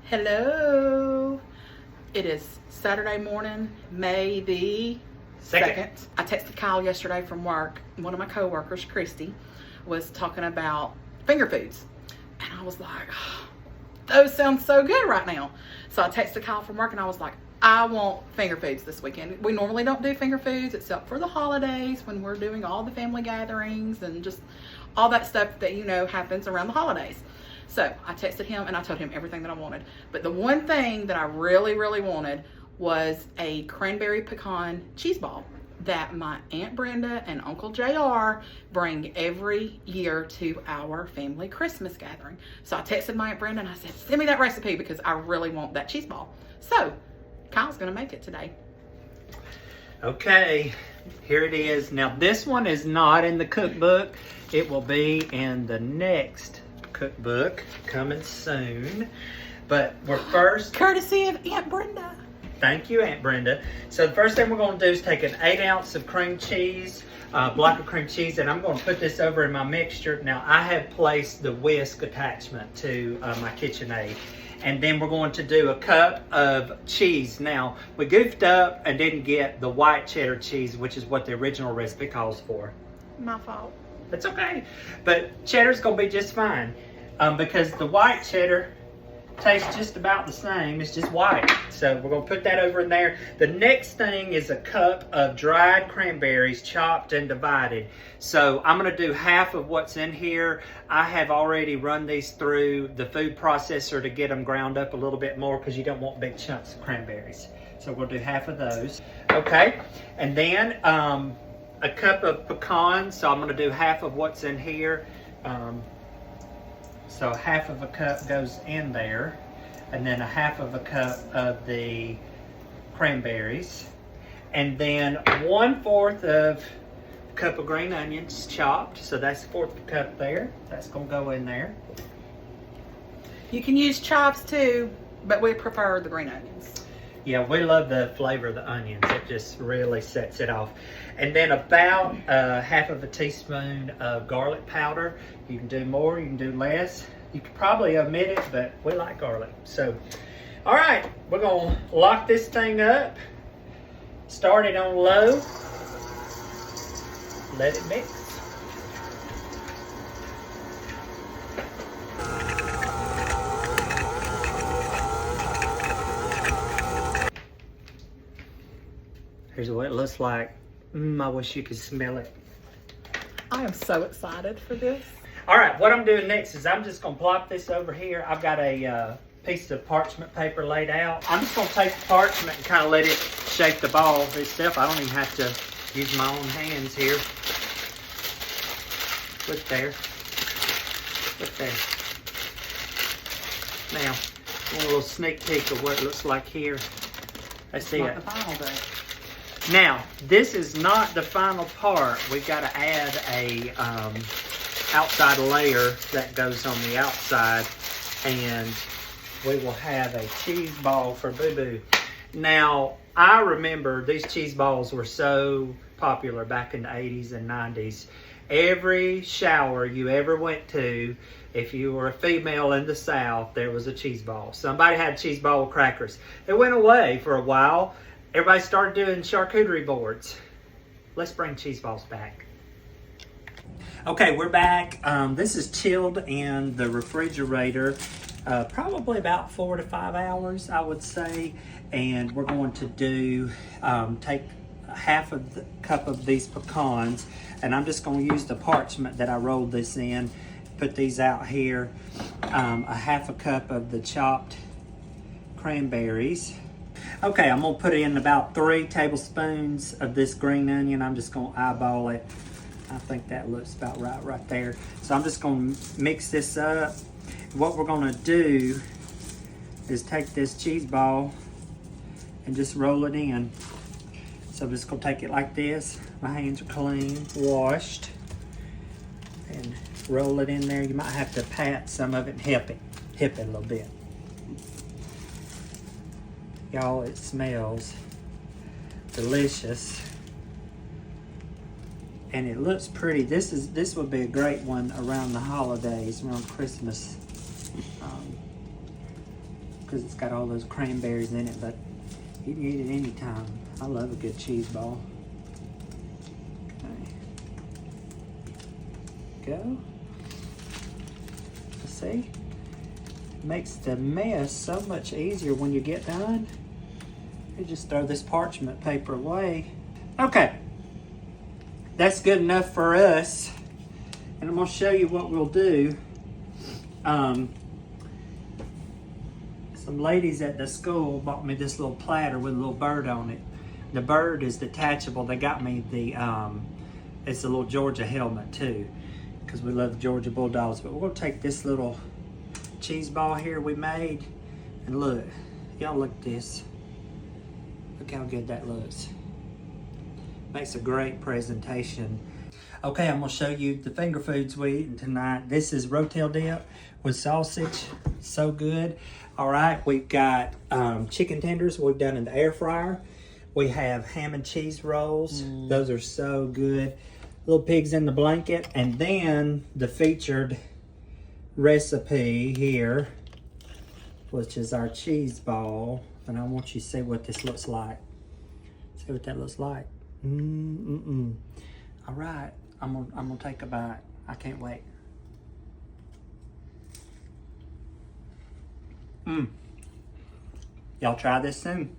Hello. It is Saturday morning, May the 2nd. I texted Kyle yesterday from work. One of my coworkers, Christy, was talking about finger foods. And I was like, oh, those sound so good right now. So I texted Kyle from work and I was like, I want finger foods this weekend. We normally don't do finger foods except for the holidays when we're doing all the family gatherings and just all that stuff that happens around the holidays. So I texted him and I told him everything that I wanted. But the one thing that I really, really wanted was a cranberry pecan cheese ball that my Aunt Brenda and Uncle JR bring every year to our family Christmas gathering. So I texted my Aunt Brenda and I said, send me that recipe because I really want that cheese ball. So Kyle's gonna make it today. Okay, here it is. Now this one is not in the cookbook. It will be in the next cookbook coming soon. But we're first... Courtesy of Aunt Brenda. Thank you, Aunt Brenda. So the first thing we're going to do is take an 8 ounce of cream cheese, block of cream cheese, and I'm going to put this over in my mixture. Now I have placed the whisk attachment to my KitchenAid. And then we're going to do a cup of cheese. Now, we goofed up and didn't get the white cheddar cheese, which is what the original recipe calls for. My fault. That's okay. But cheddar's going to be just fine because the white cheddar tastes just about the same. It's just white. So we're going to put that over in there. The next thing is a cup of dried cranberries chopped and divided. So I'm going to do half of what's in here. I have already run these through the food processor to get them ground up a little bit more because you don't want big chunks of cranberries. So we'll do half of those. Okay. And then a cup of pecans. So I'm going to do half of what's in here. So half of a cup goes in there, and then a half of a cup of the cranberries, and then 1/4 of a cup of green onions chopped. So that's 1/4 cup there. That's gonna go in there. You can use chives too, but we prefer the green onions. Yeah, we love the flavor of the onions. It just really sets it off. And then about half of a teaspoon of garlic powder. You can do more, you can do less. You could probably omit it, but we like garlic. So, all right, we're gonna lock this thing up. Start it on low. Let it mix. Here's what it looks like. I wish you could smell it. I am so excited for this. All right, what I'm doing next is I'm just gonna plop this over here. I've got a piece of parchment paper laid out. I'm just gonna take the parchment and kind of let it shape the ball itself. I don't even have to use my own hands here. Look there. Look there. Now, a little sneak peek of what it looks like here. That's it. Not the final day. Now, this is not the final part. We've got to add a outside layer that goes on the outside, and we will have a cheese ball for Boo Boo. Now, I remember these cheese balls were so popular back in the 80s and 90s. Every shower you ever went to, if you were a female in the South, there was a cheese ball. Somebody had a cheese ball with crackers. It went away for a while. Everybody started doing charcuterie boards. Let's bring cheese balls back. Okay, we're back. This is chilled in the refrigerator, probably about 4 to 5 hours, I would say. And we're going to do, take half of the cup of these pecans, and I'm just going to use the parchment that I rolled this in, put these out here. A half a cup of the chopped cranberries. Okay, I'm gonna put in about 3 tablespoons of this green onion. I'm just gonna eyeball it. I think that looks about right there. So I'm just gonna mix this up. What we're gonna do is take this cheese ball and just roll it in. So I'm just gonna take it like this. My hands are clean, washed, and roll it in there. You might have to pat some of it and hip it a little bit. Y'all, it smells delicious. And it looks pretty. This would be a great one around the holidays, around Christmas. because it's got all those cranberries in it, but you can eat it anytime. I love a good cheese ball. Okay. Go. See? Makes the mess so much easier when you get done. You just throw this parchment paper away. Okay. That's good enough for us. And I'm going to show you what we'll do. Some ladies at the school bought me this little platter with a little bird on it. The bird is detachable. They got me the, it's a little Georgia helmet too, because we love the Georgia Bulldogs. But we're going to take this little cheese ball here we made, and look, y'all look at this. Look how good that looks. Makes a great presentation. Okay, I'm gonna show you the finger foods we eating tonight. This is rotel dip with sausage, so good. All right, we've got chicken tenders we've done in the air fryer. We have ham and cheese rolls. Those are so good. Little pigs in the blanket, and then the featured recipe here, which is our cheese ball. And I want you to see what this looks like. See what that looks like. All right, I'm gonna take a bite. I can't wait. Y'all try this soon.